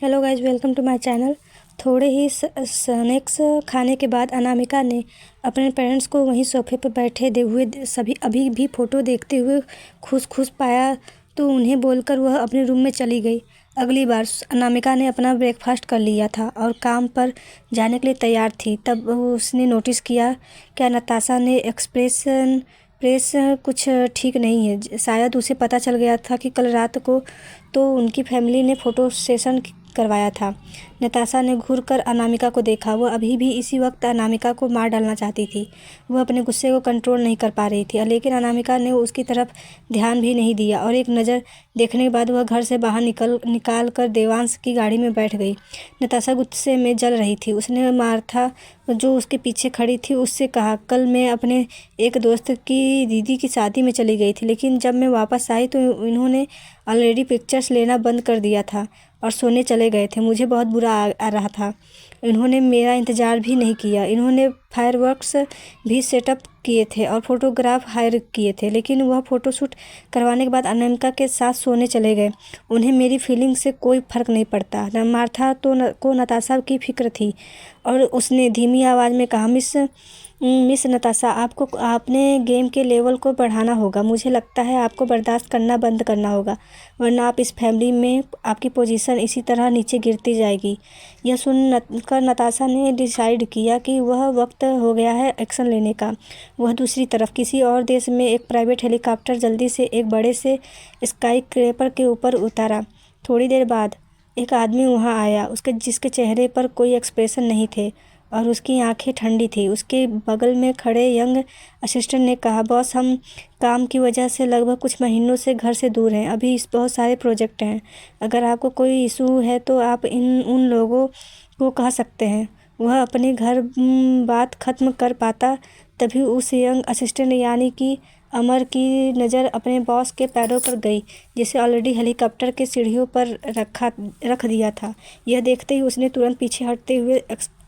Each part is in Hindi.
Hello guys, welcome to my channel. थोड़े ही स्नैक्स खाने के बाद अनामिका ने अपने पेरेंट्स को वहीं सोफे पर बैठे हुए सभी अभी भी फ़ोटो देखते हुए खुश पाया तो उन्हें बोलकर वह अपने रूम में चली गई। अगली बार अनामिका ने अपना ब्रेकफास्ट कर लिया था और काम पर जाने के लिए तैयार थी, तब उसने नोटिस किया क्या नताशा ने प्रेस कुछ ठीक नहीं है। शायद उसे पता चल गया था कि कल रात को तो उनकी फैमिली ने फ़ोटो सेशन करवाया था। नताशा ने घूरकर अनामिका को देखा। वह अभी भी इसी वक्त अनामिका को मार डालना चाहती थी। वह अपने गुस्से को कंट्रोल नहीं कर पा रही थी, लेकिन अनामिका ने उसकी तरफ ध्यान भी नहीं दिया और एक नज़र देखने के बाद वह घर से बाहर निकाल कर देवांश की गाड़ी में बैठ गई। नताशा गुस्से में जल रही थी। उसने मार्था, जो उसके पीछे खड़ी थी, उससे कहा, कल मैं अपने एक दोस्त की दीदी की शादी में चली गई थी, लेकिन जब मैं वापस आई तो इन्होंने ऑलरेडी पिक्चर्स लेना बंद कर दिया था और सोने चले गए थे। मुझे बहुत बुरा आ रहा था। इन्होंने मेरा इंतज़ार भी नहीं किया। इन्होंने फायरवर्क्स भी सेटअप किए थे और फोटोग्राफ हायर किए थे, लेकिन वह फ़ोटोशूट करवाने के बाद अनामिका के साथ सोने चले गए। उन्हें मेरी फीलिंग से कोई फ़र्क नहीं पड़ता। मार्था को नताशा की फ़िक्र थी और उसने धीमी आवाज़ में कहा, मिस नताशा, आपको अपने गेम के लेवल को बढ़ाना होगा। मुझे लगता है आपको बर्दाश्त करना बंद करना होगा, वरना आप इस फैमिली में आपकी पोजीशन इसी तरह नीचे गिरती जाएगी। यह सुनकर नताशा ने डिसाइड किया कि वह वक्त हो गया है एक्शन लेने का। वह दूसरी तरफ किसी और देश में एक प्राइवेट हेलीकॉप्टर जल्दी से एक बड़े से स्काई क्रैपर के ऊपर उतारा। थोड़ी देर बाद एक आदमी वहाँ आया, जिसके चेहरे पर कोई एक्सप्रेशन नहीं थे और उसकी आंखें ठंडी थी। उसके बगल में खड़े यंग असिस्टेंट ने कहा, बॉस, हम काम की वजह से लगभग कुछ महीनों से घर से दूर हैं। अभी बहुत सारे प्रोजेक्ट हैं। अगर आपको कोई इशू है तो आप उन लोगों को कह सकते हैं। वह अपने घर बात ख़त्म कर पाता तभी उस यंग असिस्टेंट यानी कि अमर की नज़र अपने बॉस के पैरों पर गई, जिसे ऑलरेडी हेलीकॉप्टर के सीढ़ियों पर रख दिया था। यह देखते ही उसने तुरंत पीछे हटते हुए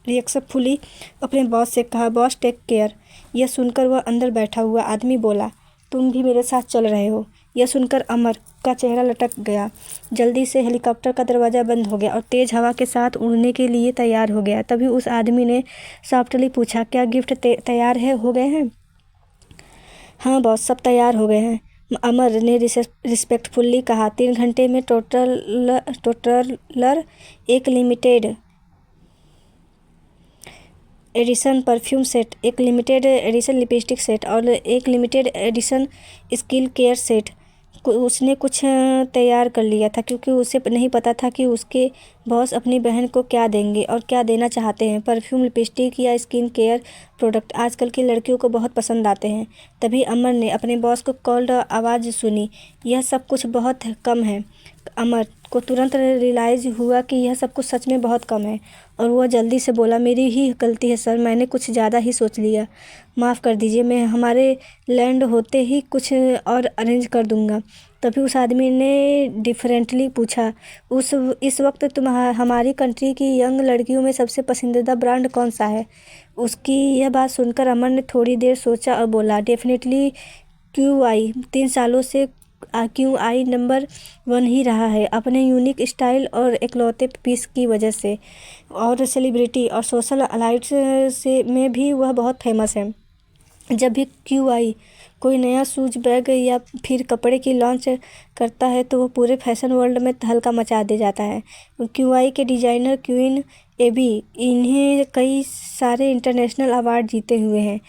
रिस्पेक्टफुली अपने बॉस से कहा, बॉस, टेक केयर। यह सुनकर वह अंदर बैठा हुआ आदमी बोला, तुम भी मेरे साथ चल रहे हो? यह सुनकर अमर का चेहरा लटक गया। जल्दी से हेलीकॉप्टर का दरवाज़ा बंद हो गया और तेज़ हवा के साथ उड़ने के लिए तैयार हो गया। तभी उस आदमी ने सॉफ्टली पूछा, क्या गिफ्ट तैयार हो गए हैं? हाँ बॉस, सब तैयार हो गए हैं, अमर ने रिस्पेक्टफुल्ली कहा। 3 घंटे में टोटलर एक लिमिटेड एडिशन परफ्यूम सेट, एक लिमिटेड एडिशन लिपस्टिक सेट और एक limited edition skin care set उसने कुछ तैयार कर लिया था, क्योंकि उसे नहीं पता था कि उसके बॉस अपनी बहन को क्या देंगे और क्या देना चाहते हैं। परफ्यूम, लिपस्टिक या स्किन केयर प्रोडक्ट आजकल की लड़कियों को बहुत पसंद आते हैं। तभी अमर ने अपने बॉस को कॉल्ड आवाज़ सुनी, यह सब कुछ बहुत कम है। अमर को तुरंत रियलाइज़ हुआ कि यह सब कुछ सच में बहुत कम है और वह जल्दी से बोला, मेरी ही गलती है सर, मैंने कुछ ज़्यादा ही सोच लिया, माफ़ कर दीजिए। मैं हमारे लैंड होते ही कुछ और अरेंज कर दूंगा। तभी उस आदमी ने डिफरेंटली पूछा, इस वक्त हमारी कंट्री की यंग लड़कियों में सबसे पसंदीदा ब्रांड कौन सा है? उसकी यह बात सुनकर अमर ने थोड़ी देर सोचा और बोला, डेफिनेटली QI। 3 सालों से QI नंबर 1 ही रहा है, अपने यूनिक स्टाइल और इकलौते पीस की वजह से, और सेलिब्रिटी और सोशल अलाइट्स से में भी वह बहुत फेमस है। जब भी QI कोई नया शूज, बैग या फिर कपड़े की लॉन्च करता है तो वो पूरे फैशन वर्ल्ड में तहलका मचा दे जाता है। QI के डिज़ाइनर क्वीन एबी, इन्हें कई सारे इंटरनेशनल अवार्ड जीते हुए हैं।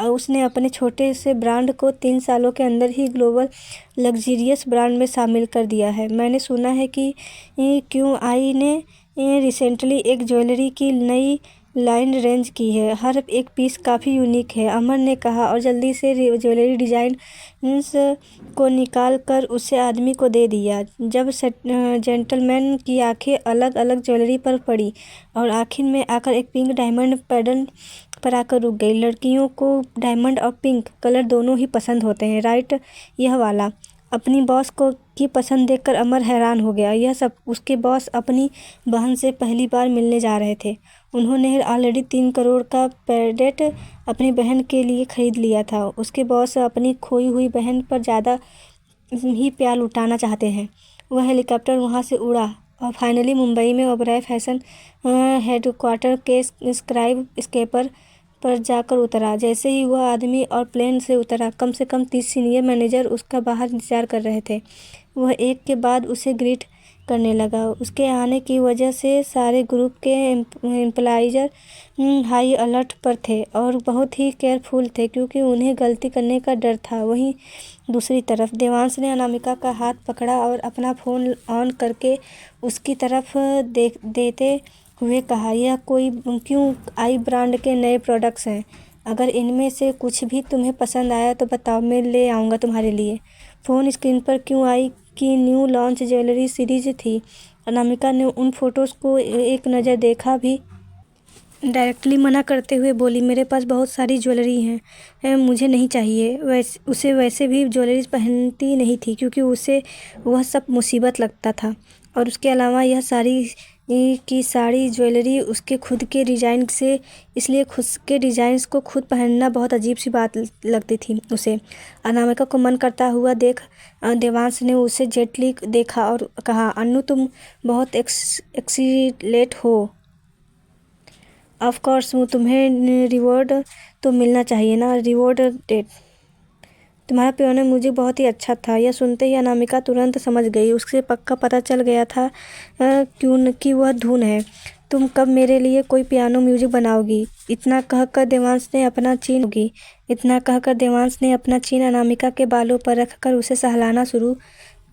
उसने अपने छोटे से ब्रांड को 3 सालों के अंदर ही ग्लोबल लग्जरियस ब्रांड में शामिल कर दिया है। मैंने सुना है कि QI ने रिसेंटली एक ज्वेलरी की नई लाइन रेंज की है, हर एक पीस काफ़ी यूनिक है, अमर ने कहा और जल्दी से ज्वेलरी डिज़ाइन को निकाल कर उसे आदमी को दे दिया। जब जेंटलमैन की आंखें अलग अलग ज्वेलरी पर पड़ी और आखिर में आकर एक पिंक डायमंड पेंडेंट पर आकर रुक गई। लड़कियों को डायमंड और पिंक कलर दोनों ही पसंद होते हैं, राइट? यह वाला। अपनी बॉस की पसंद देखकर अमर हैरान हो गया। यह सब उसके बॉस अपनी बहन से पहली बार मिलने जा रहे थे। उन्होंने ऑलरेडी 3 करोड़ का पेंडेंट अपनी बहन के लिए खरीद लिया था। उसके बॉस अपनी खोई हुई बहन पर ज़्यादा ही प्यार लुटाना चाहते हैं। वह हेलीकॉप्टर वहाँ से उड़ा और फाइनली मुंबई में ओबराय फैशन हेडक्वार्टर के स्काई स्केपर पर जाकर उतरा। जैसे ही वह आदमी और प्लेन से उतरा, कम से कम 30 सीनियर मैनेजर उसका बाहर इंतजार कर रहे थे। वह एक के बाद उसे ग्रीट करने लगा। उसके आने की वजह से सारे ग्रुप के एम्प्लॉइज हाई अलर्ट पर थे और बहुत ही केयरफुल थे, क्योंकि उन्हें गलती करने का डर था। वहीं दूसरी तरफ देवांश ने अनामिका का हाथ पकड़ा और अपना फ़ोन ऑन करके उसकी तरफ देते हुए कहा, यह कोई क्यों आई ब्रांड के नए प्रोडक्ट्स हैं। अगर इनमें से कुछ भी तुम्हें पसंद आया तो बताओ, मैं ले आऊँगा तुम्हारे लिए। फ़ोन स्क्रीन पर क्यों आई की न्यू लॉन्च ज्वेलरी सीरीज थी। अनामिका ने उन फोटोज़ को एक नज़र देखा भी डायरेक्टली मना करते हुए बोली, मेरे पास बहुत सारी ज्वेलरी हैं, मुझे नहीं चाहिए। उसे वैसे भी ज्वेलरी पहनती नहीं थी, क्योंकि उसे वह सब मुसीबत लगता था। और उसके अलावा यह सारी की साड़ी ज्वेलरी उसके खुद के डिज़ाइन से, इसलिए खुद के डिज़ाइंस को खुद पहनना बहुत अजीब सी बात लगती थी उसे। अनामिका को मन करता हुआ देख देवांश ने उसे जेटली देखा और कहा, अन्नू तुम बहुत एक्सीलेंट हो। ऑफ कोर्स, तुम्हें रिवॉर्ड तो मिलना चाहिए ना। रिवॉर्ड डेट तुम्हारा पियानो म्यूजिक बहुत ही अच्छा था। यह सुनते ही अनामिका तुरंत समझ गई। उसे पक्का पता चल गया था क्यों कि वह धुन है। तुम कब मेरे लिए कोई पियानो म्यूजिक बनाओगी? इतना कहकर देवांश ने अपना चीन अनामिका के बालों पर रखकर उसे सहलाना शुरू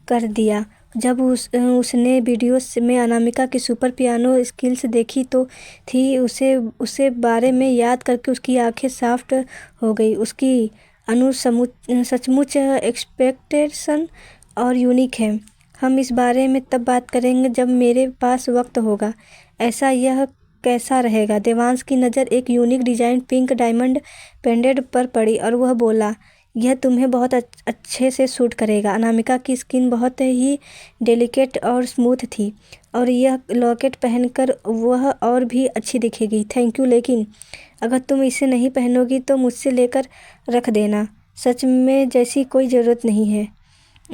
कर दिया। जब उसने वीडियो में अनामिका की सुपर पियानो स्किल्स देखी तो थी, उसे बारे में याद करके उसकी आंखें सॉफ्ट हो गई। उसकी अनु सचमुच एक्सपेक्टेशन और यूनिक है। हम इस बारे में तब बात करेंगे जब मेरे पास वक्त होगा। ऐसा यह कैसा रहेगा? देवांश की नज़र एक unique design pink diamond pendant पर पड़ी और वह बोला, यह तुम्हें बहुत अच्छे से सूट करेगा। अनामिका की स्किन बहुत ही डेलिकेट और स्मूथ थी और यह लॉकेट पहनकर वह और भी अच्छी दिखेगी। थैंक यू, लेकिन अगर तुम इसे नहीं पहनोगी तो मुझसे लेकर रख देना। सच में जैसी कोई ज़रूरत नहीं है,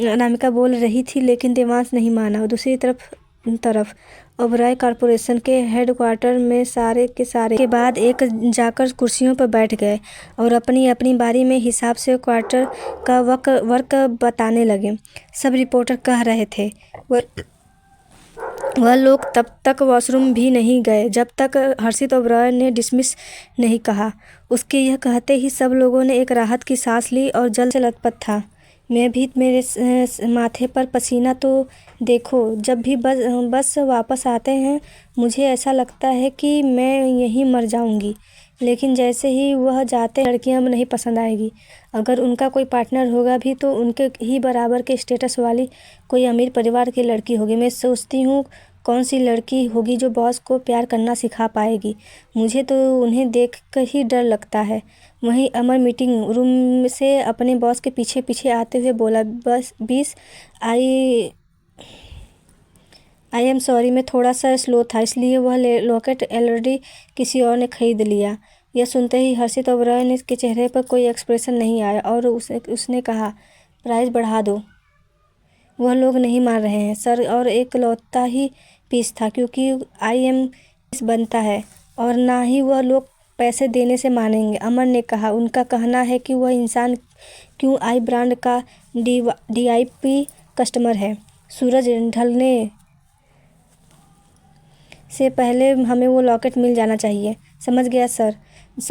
अनामिका बोल रही थी, लेकिन देवांश नहीं माना। दूसरी तरफ ओबराय कॉरपोरेशन के हेडक्वार्टर में सारे के बाद एक जाकर कुर्सियों पर बैठ गए और अपनी अपनी बारी में हिसाब से क्वार्टर का वर्क बताने लगे। सब रिपोर्टर कह रहे थे वह लोग तब तक वॉशरूम भी नहीं गए जब तक हर्षित ओबराय ने डिसमिस नहीं कहा। उसके यह कहते ही सब लोगों ने एक राहत की सांस ली और जल्द से लथपथ था। मैं भी, मेरे माथे पर पसीना तो देखो। जब भी बस वापस आते हैं मुझे ऐसा लगता है कि मैं यहीं मर जाऊंगी। लेकिन जैसे ही वह जाते, लड़कियां नहीं पसंद आएगी। अगर उनका कोई पार्टनर होगा भी तो उनके ही बराबर के स्टेटस वाली कोई अमीर परिवार की लड़की होगी। मैं सोचती हूँ कौन सी लड़की होगी जो बॉस को प्यार करना सिखा पाएगी। मुझे तो उन्हें देख कर ही डर लगता है। वहीं अमर मीटिंग रूम से अपने बॉस के पीछे पीछे आते हुए बोला, बस 20 आई एम सॉरी, मैं थोड़ा सा स्लो था, इसलिए वह लॉकेट ऑलरेडी किसी और ने खरीद लिया। यह सुनते ही हर्षित ओबराय के चेहरे पर कोई एक्सप्रेशन नहीं आया और उसने कहा, प्राइस बढ़ा दो। वह लोग नहीं मान रहे हैं सर, और एक लौता ही पीस था, क्योंकि IM बनता है और ना ही वह लोग पैसे देने से मानेंगे। अमर ने कहा, उनका कहना है कि वह इंसान क्यों आई ब्रांड का DIP कस्टमर है। सूरज ढलने से पहले हमें वो लॉकेट मिल जाना चाहिए। समझ गया सर।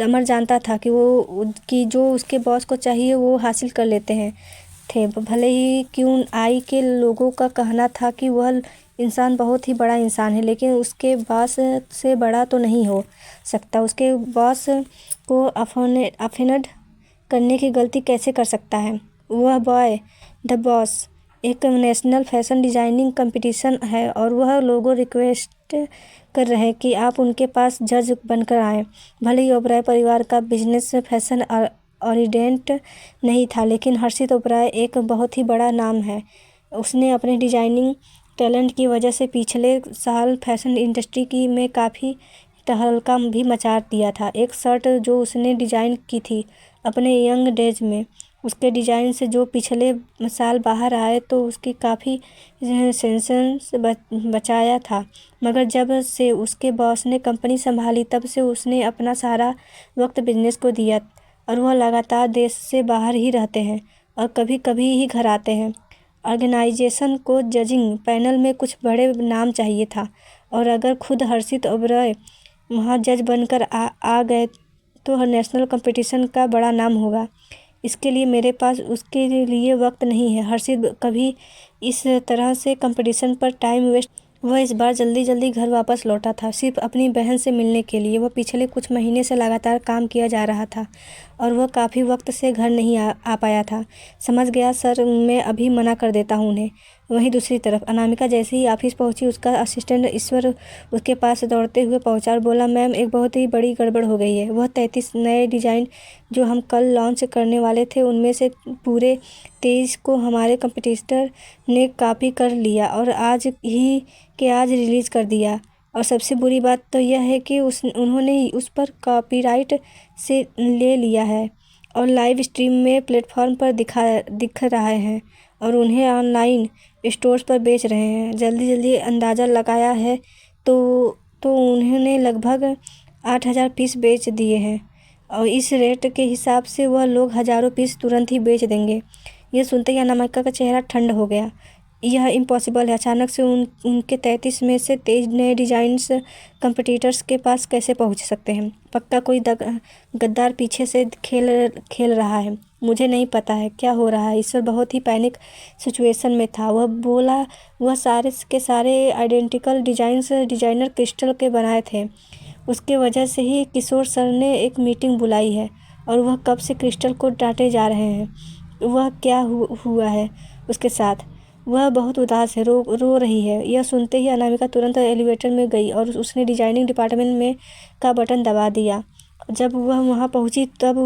अमर जानता था कि जो उसके बॉस को चाहिए वो हासिल कर लेते हैं थे। भले ही क्यों आई के लोगों का कहना था कि वह इंसान बहुत ही बड़ा इंसान है, लेकिन उसके बॉस से बड़ा तो नहीं हो सकता। उसके बॉस को अफेंड करने की गलती कैसे कर सकता है? वह बॉय द बॉस एक नेशनल फैशन डिज़ाइनिंग कंपटीशन है और वह लोगों रिक्वेस्ट कर रहे हैं कि आप उनके पास जज बनकर आएँ। भले ही ओबराय परिवार का बिजनेस फैशन ओरिएंटेड नहीं था, लेकिन हर्षित ओबराय एक बहुत ही बड़ा नाम है। उसने अपने डिजाइनिंग टैलेंट की वजह से पिछले साल फैशन इंडस्ट्री में काफ़ी तहलका भी मचा दिया था। एक शर्ट जो उसने डिज़ाइन की थी अपने यंग डेज में, उसके डिज़ाइन से जो पिछले साल बाहर आए तो उसकी काफ़ी सेंसेशन से बचाया था, मगर जब से उसके बॉस ने कंपनी संभाली तब से उसने अपना सारा वक्त बिजनेस को दिया और वह लगातार देश से बाहर ही रहते हैं और कभी कभी ही घर आते हैं। ऑर्गेनाइजेशन को जजिंग पैनल में कुछ बड़े नाम चाहिए था और अगर खुद हर्षित ओबरॉय वहाँ जज बनकर आ गए तो नेशनल कंपटीशन का बड़ा नाम होगा। इसके लिए मेरे पास उसके लिए वक्त नहीं है। हर्षित कभी इस तरह से कंपटीशन पर टाइम वेस्ट। वह इस बार जल्दी जल्दी घर वापस लौटा था, सिर्फ अपनी बहन से मिलने के लिए। वह पिछले कुछ महीने से लगातार काम किया जा रहा था और वह काफ़ी वक्त से घर नहीं आ पाया था। समझ गया सर, मैं अभी मना कर देता हूँ उन्हें। वहीं दूसरी तरफ अनामिका जैसे ही ऑफिस पहुंची, उसका असिस्टेंट ईश्वर उसके पास दौड़ते हुए पहुंचा और बोला, मैम एक बहुत ही बड़ी गड़बड़ हो गई है। वह 33 नए डिज़ाइन जो हम कल लॉन्च करने वाले थे उनमें से पूरे 23 को हमारे कंपटीटर ने कॉपी कर लिया और आज रिलीज़ कर दिया। और सबसे बुरी बात तो यह है कि उन्होंने उस पर कॉपीराइट से ले लिया है और लाइव स्ट्रीम में प्लेटफॉर्म पर दिख रहा है और उन्हें ऑनलाइन स्टोर्स पर बेच रहे हैं। जल्दी अंदाज़ा लगाया है तो उन्होंने लगभग 8,000 पीस बेच दिए हैं और इस रेट के हिसाब से वह लोग हज़ारों पीस तुरंत ही बेच देंगे। यह सुनते ही अनामिका का चेहरा ठंड हो गया। यह इम्पॉसिबल है। अचानक से उनके 33 में से 23 नए डिज़ाइंस कंपटीटर्स के पास कैसे पहुंच सकते हैं? पक्का कोई गद्दार पीछे से खेल रहा है। मुझे नहीं पता है क्या हो रहा है। ईश्वर बहुत ही पैनिक सिचुएशन में था। वह बोला, वह सारे के सारे आइडेंटिकल डिज़ाइनर क्रिस्टल के बनाए थे। उसके वजह से ही किशोर सर ने एक मीटिंग बुलाई है और वह कब से क्रिस्टल को डांटे जा रहे हैं। वह क्या हुआ है उसके साथ? वह बहुत उदास है, रो रही है। यह सुनते ही अनामिका तुरंत एलिवेटर में गई और उसने डिजाइनिंग डिपार्टमेंट में का बटन दबा दिया। जब वह वहां पहुंची तब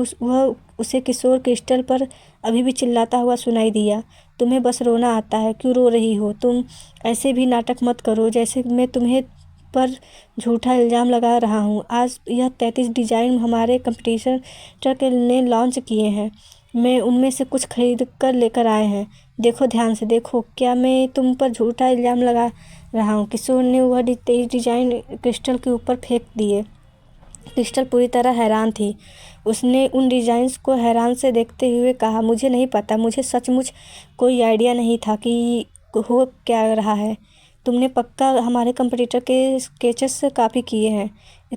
उसे किशोर क्रिस्टल पर अभी भी चिल्लाता हुआ सुनाई दिया, तुम्हें बस रोना आता है, क्यों रो रही हो? तुम ऐसे भी नाटक मत करो जैसे मैं तुम्हें पर झूठा इल्ज़ाम लगा रहा हूँ। आज यह 33 डिज़ाइन हमारे कंपटीशन ने लॉन्च किए हैं। मैं उनमें से कुछ खरीद कर लेकर आए हैं। देखो, ध्यान से देखो, क्या मैं तुम पर झूठा इल्ज़ाम लगा रहा हूँ? किशोर ने वह 23 डिज़ाइन क्रिस्टल के ऊपर फेंक दिए। क्रिस्टल पूरी तरह हैरान थी। उसने उन डिज़ाइंस को हैरान से देखते हुए कहा, मुझे नहीं पता, मुझे सचमुच कोई आइडिया नहीं था कि हो क्या रहा है। तुमने पक्का हमारे कंपटीटर के स्केचेस कॉपी किए हैं?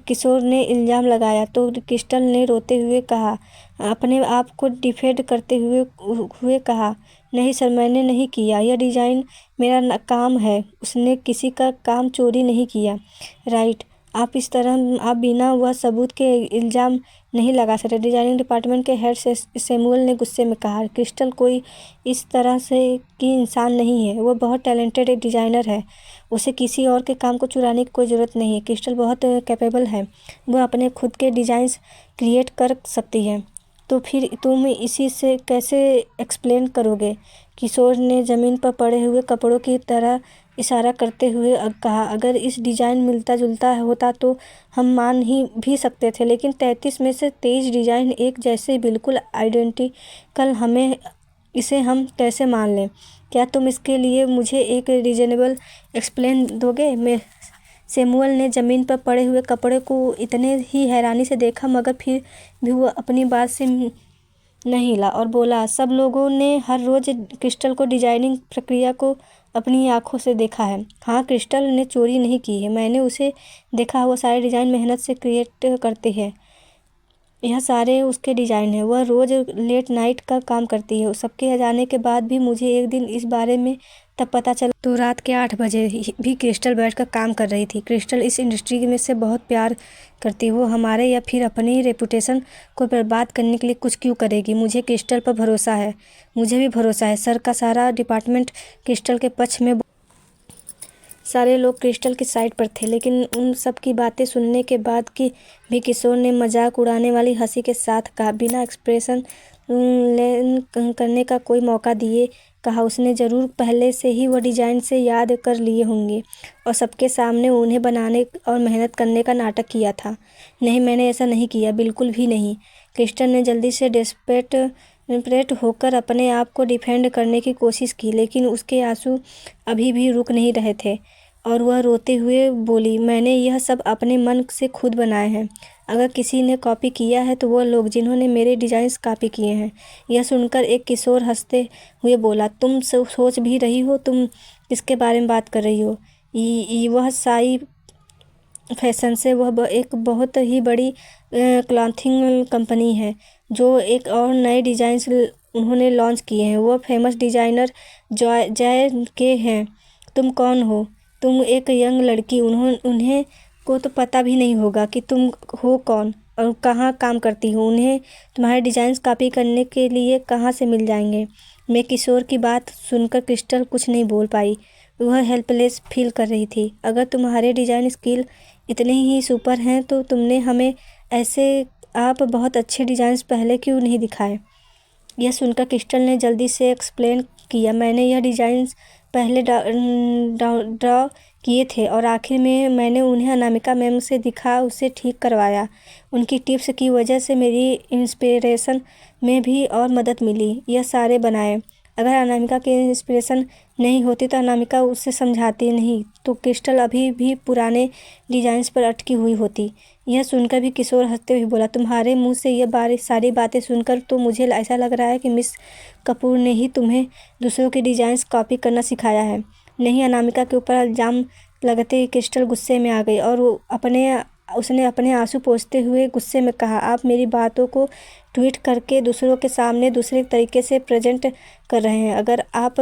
किशोर ने इल्ज़ाम लगाया तो क्रिस्टल ने रोते हुए कहा, अपने आप को डिफेंड करते हुए कहा, नहीं सर, मैंने नहीं किया। यह डिज़ाइन मेरा काम है। उसने किसी का काम चोरी नहीं किया। राइट, आप बिना वह सबूत के इल्ज़ाम नहीं लगा सकते। डिजाइनिंग डिपार्टमेंट के हेड सैमुअल ने गुस्से में कहा, क्रिस्टल कोई इस तरह से की इंसान नहीं है। वो बहुत टैलेंटेड एक डिज़ाइनर है। उसे किसी और के काम को चुराने की कोई ज़रूरत नहीं है। क्रिस्टल बहुत कैपेबल है। वह अपने खुद के डिज़ाइंस क्रिएट कर सकती है। तो फिर तुम इसी से कैसे एक्सप्लेन करोगे? किशोर ने ज़मीन पर पड़े हुए कपड़ों की तरह इशारा करते हुए कहा, अगर इस डिज़ाइन मिलता जुलता होता तो हम मान ही भी सकते थे, लेकिन 33 में से 23 डिज़ाइन एक जैसे बिल्कुल आइडेंटिकल इसे हम कैसे मान लें? क्या तुम इसके लिए मुझे एक रीजनेबल एक्सप्लेन दोगे? सैमुअल ने ज़मीन पर पड़े हुए कपड़े को इतने ही हैरानी से देखा, मगर फिर भी वह अपनी बात से नहीं हिला और बोला, सब लोगों ने हर रोज़ क्रिस्टल को डिजाइनिंग प्रक्रिया को अपनी आंखों से देखा है। हाँ, क्रिस्टल ने चोरी नहीं की है। मैंने उसे देखा, वो सारे डिज़ाइन मेहनत से क्रिएट करते हैं। यह सारे उसके डिज़ाइन हैं। वह रोज़ लेट नाइट का काम करती है। सबके जाने के बाद भी मुझे एक दिन इस बारे में तब पता चला तो रात के 8 बजे भी क्रिस्टल बैठकर काम कर रही थी। क्रिस्टल इस इंडस्ट्री में से बहुत प्यार करती। वो हमारे या फिर अपनी रेपुटेशन को बर्बाद करने के लिए कुछ क्यों करेगी? मुझे क्रिस्टल पर भरोसा है। मुझे भी भरोसा है। सर का सारा डिपार्टमेंट क्रिस्टल के पक्ष में। सारे लोग क्रिस्टल की साइड पर थे, लेकिन उन सब की बातें सुनने के बाद भी किशोर ने मजाक उड़ाने वाली हंसी के साथ कहा, बिना एक्सप्रेशन करने का कोई मौका दिए कहा, उसने ज़रूर पहले से ही वह डिज़ाइन से याद कर लिए होंगे और सबके सामने उन्हें बनाने और मेहनत करने का नाटक किया था। नहीं, मैंने ऐसा नहीं किया, बिल्कुल भी नहीं। क्रिस्टल ने जल्दी से डेस्परेट इम्प्रेट होकर अपने आप को डिफेंड करने की कोशिश की, लेकिन उसके आंसू अभी भी रुक नहीं रहे थे और वह रोते हुए बोली, मैंने यह सब अपने मन से खुद बनाए हैं। अगर किसी ने कॉपी किया है तो वो लोग जिन्होंने मेरे डिज़ाइंस कॉपी किए हैं। यह सुनकर एक किशोर हंसते हुए बोला, तुम सोच भी रही हो तुम किसके बारे में बात कर रही हो? वह साई फैशन से वह एक बहुत ही बड़ी क्लॉथिंग कंपनी है जो एक और नए डिज़ाइंस उन्होंने लॉन्च किए हैं। वो फेमस डिज़ाइनर जय के हैं। तुम कौन हो? तुम एक यंग लड़की, उन्हें को तो पता भी नहीं होगा कि तुम हो कौन और कहाँ काम करती हो। उन्हें तुम्हारे डिज़ाइंस कॉपी करने के लिए कहाँ से मिल जाएंगे? मैं किशोर की बात सुनकर क्रिस्टल कुछ नहीं बोल पाई। वह हेल्पलेस फील कर रही थी। अगर तुम्हारे डिज़ाइन स्किल इतने ही सुपर हैं तो तुमने हमें ऐसे आप बहुत अच्छे डिज़ाइंस पहले क्यों नहीं दिखाए? यह सुनकर क्रिस्टल ने जल्दी से एक्सप्लेन किया, मैंने यह डिज़ाइंस पहले ड्रॉ किए थे और आखिर में मैंने उन्हें अनामिका मैम से दिखा उसे ठीक करवाया। उनकी टिप्स की वजह से मेरी इंस्पिरेशन में भी और मदद मिली। यह सारे बनाए। अगर अनामिका की इंस्पिरेशन नहीं होती तो अनामिका उससे समझाती नहीं तो क्रिस्टल अभी भी पुराने डिज़ाइंस पर अटकी हुई होती। यह सुनकर भी किशोर हंसते हुए बोला, तुम्हारे मुंह से यह सारी बातें सुनकर तो मुझे ऐसा लग रहा है कि मिस कपूर ने ही तुम्हें दूसरों के डिज़ाइंस कॉपी करना सिखाया है। नहीं, अनामिका के ऊपर इल्ज़ाम लगते ही क्रिस्टल गुस्से में आ गई और उसने अपने आंसू पोंछते हुए गुस्से में कहा, आप मेरी बातों को ट्वीट करके दूसरों के सामने दूसरे तरीके से प्रेजेंट कर रहे हैं। अगर आप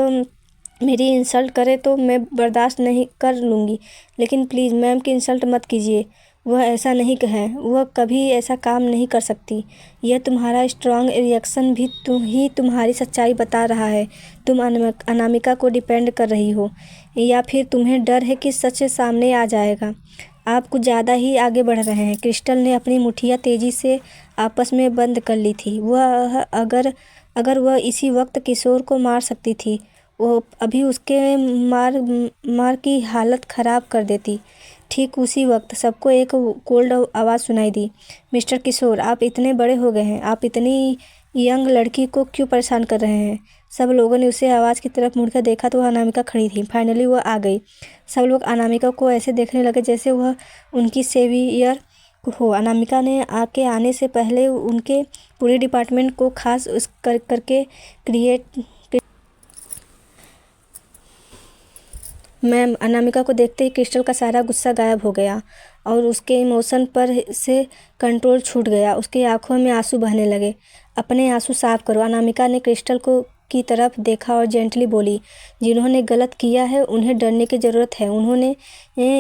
मेरी इंसल्ट करें तो मैं बर्दाश्त नहीं कर लूँगी, लेकिन प्लीज़ मैम की इंसल्ट मत कीजिए। वह ऐसा नहीं है, वह कभी ऐसा काम नहीं कर सकती। यह तुम्हारा स्ट्रॉन्ग रिएक्शन भी तुम्हारी सच्चाई बता रहा है। तुम अनामिका को डिपेंड कर रही हो या फिर तुम्हें डर है कि सच सामने आ जाएगा? आप कुछ ज़्यादा ही आगे बढ़ रहे हैं। क्रिस्टल ने अपनी मुठ्ठियाँ तेज़ी से आपस में बंद कर ली थी। वह अगर वह इसी वक्त किशोर को मार सकती थी, वो अभी उसके मार की हालत ख़राब कर देती। ठीक उसी वक्त सबको एक कोल्ड आवाज़ सुनाई दी, मिस्टर किशोर, आप इतने बड़े हो गए हैं, आप इतनी यंग लड़की को क्यों परेशान कर रहे हैं? सब लोगों ने उसे आवाज़ की तरफ मुड़कर देखा तो वह अनामिका खड़ी थी। फाइनली वह आ गई। सब लोग अनामिका को ऐसे देखने लगे जैसे वह उनकी सेवियर हो। अनामिका ने आने से पहले उनके पूरे डिपार्टमेंट को खास करके क्रिएट मैम, अनामिका को देखते ही क्रिस्टल का सारा गुस्सा गायब हो गया और उसके इमोशन पर से कंट्रोल छूट गया। उसकी आंखों में आंसू बहने लगे। अपने आंसू साफ करो। अनामिका ने क्रिस्टल की तरफ देखा और जेंटली बोली, जिन्होंने गलत किया है उन्हें डरने की ज़रूरत है।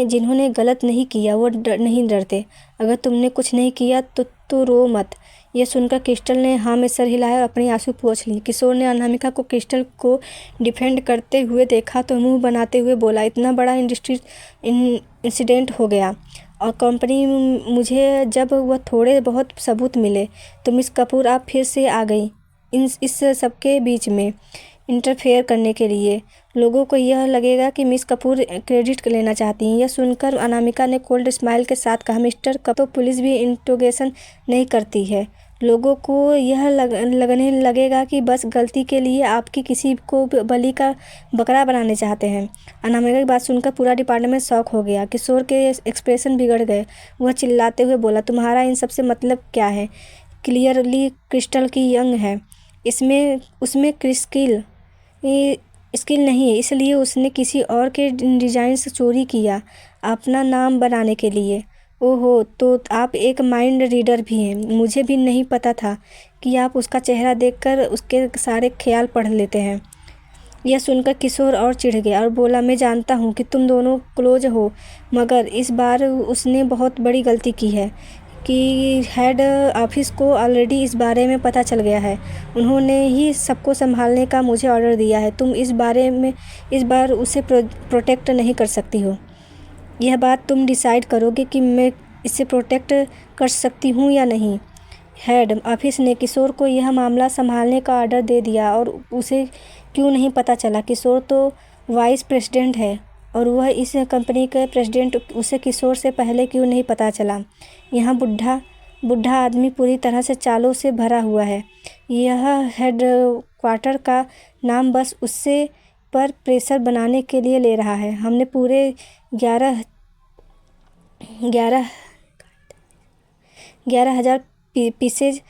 जिन्होंने गलत नहीं किया वो नहीं डरते। अगर तुमने कुछ नहीं किया तो रो मत। यह सुनकर क्रिस्टल ने हाँ में सर हिलाया और अपनी आंसू पोंछ ली। किशोर ने अनामिका को क्रिस्टल को डिफेंड करते हुए देखा तो मुंह बनाते हुए बोला, इतना बड़ा इंसिडेंट हो गया और कंपनी मुझे जब वह थोड़े बहुत सबूत मिले तो मिस कपूर आप फिर से आ गई इस सबके बीच में इंटरफेयर करने के लिए। लोगों को यह लगेगा कि मिस कपूर क्रेडिट लेना चाहती हैं। यह सुनकर अनामिका ने कोल्ड स्माइल के साथ कहा, मिस्टर कपूर तो पुलिस भी इंट्रोगेशन नहीं करती है। लोगों को यह लगने लगेगा कि बस गलती के लिए आपकी किसी को बलि का बकरा बनाने चाहते हैं। अनामिका की बात सुनकर पूरा डिपार्टमेंट शॉक हो गया। किशोर के एक्सप्रेशन बिगड़ गए। वह चिल्लाते हुए बोला, तुम्हारा इन सबसे मतलब क्या है? क्लियरली क्रिस्टल की यंग है, उसमें स्किल नहीं है, इसलिए उसने किसी और के डिज़ाइंस चोरी किया अपना नाम बनाने के लिए। ओहो, तो आप एक माइंड रीडर भी हैं। मुझे भी नहीं पता था कि आप उसका चेहरा देखकर उसके सारे ख्याल पढ़ लेते हैं। यह सुनकर किशोर और चिढ़ गया और बोला, मैं जानता हूँ कि तुम दोनों क्लोज हो, मगर इस बार उसने बहुत बड़ी गलती की है कि हेड ऑफिस को ऑलरेडी इस बारे में पता चल गया है। उन्होंने ही सबको संभालने का मुझे ऑर्डर दिया है। तुम इस बार उसे प्रोटेक्ट नहीं कर सकती हो। यह बात तुम डिसाइड करोगे कि मैं इसे प्रोटेक्ट कर सकती हूँ या नहीं। हेड ऑफिस ने किशोर को यह मामला संभालने का ऑर्डर दे दिया और उसे क्यों नहीं पता चला? किशोर तो वाइस प्रेसिडेंट है और वह इस कंपनी का प्रेसिडेंट, उसे किशोर से पहले क्यों नहीं पता चला? यहाँ बुढ़ा बूढ़ा आदमी पूरी तरह से चालों से भरा हुआ है। यह हेडक्वार्टर का नाम बस उससे पर प्रेशर बनाने के लिए ले रहा है। हमने पूरे 11,000 पीसेज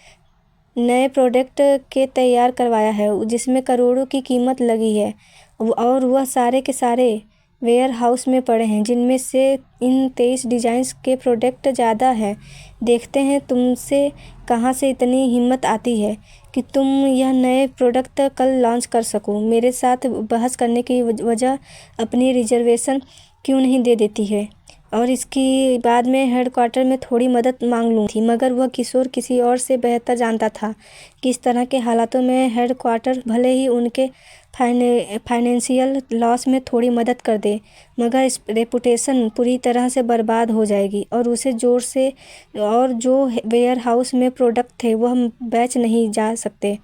नए प्रोडक्ट के तैयार करवाया है, जिसमें करोड़ों की कीमत लगी है, और वह सारे के सारे वेयर हाउस में पड़े हैं, जिनमें से इन 23 डिज़ाइंस के प्रोडक्ट ज़्यादा हैं। देखते हैं तुमसे कहाँ से इतनी हिम्मत आती है कि तुम यह नए प्रोडक्ट कल लॉन्च कर सको। मेरे साथ बहस करने की वजह अपनी रिजर्वेशन क्यों नहीं दे देती है, और इसकी बाद में हेडक्वार्टर में थोड़ी मदद मांग लूँ थी, मगर वह किशोर किसी और से बेहतर जानता था कि इस तरह के हालातों में हेडक्वार्टर भले ही उनके फाइनेंशियल लॉस में थोड़ी मदद कर दे, मगर इस रेपुटेशन पूरी तरह से बर्बाद हो जाएगी, और उसे जोर से और जो वेयर हाउस में प्रोडक्ट थे वह बेच नहीं जा सकते,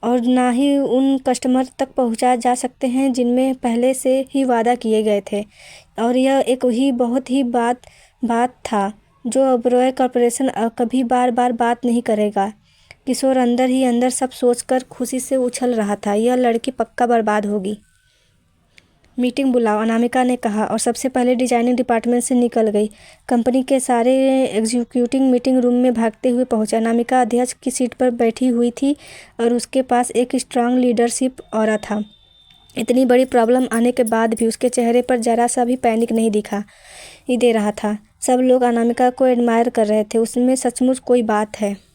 और ना ही उन कस्टमर तक पहुंचा जा सकते हैं जिनमें पहले से ही वादा किए गए थे। और यह एक ही बहुत ही बात था जो अब रॉय कॉर्पोरेशन कभी बार बात नहीं करेगा। किशोर अंदर ही अंदर सब सोचकर खुशी से उछल रहा था। यह लड़की पक्का बर्बाद होगी। मीटिंग बुलाओ, अनामिका ने कहा, और सबसे पहले डिजाइनिंग डिपार्टमेंट से निकल गई। कंपनी के सारे एग्जीक्यूटिव मीटिंग रूम में भागते हुए पहुंचे। अनामिका अध्यक्ष की सीट पर बैठी हुई थी और उसके पास एक स्ट्रांग लीडरशिप ऑरा था। इतनी बड़ी प्रॉब्लम आने के बाद भी उसके चेहरे पर जरा सा भी पैनिक नहीं दिखाई दे रहा था। सब लोग अनामिका को एडमायर कर रहे थे। उसमें सचमुच कोई बात है।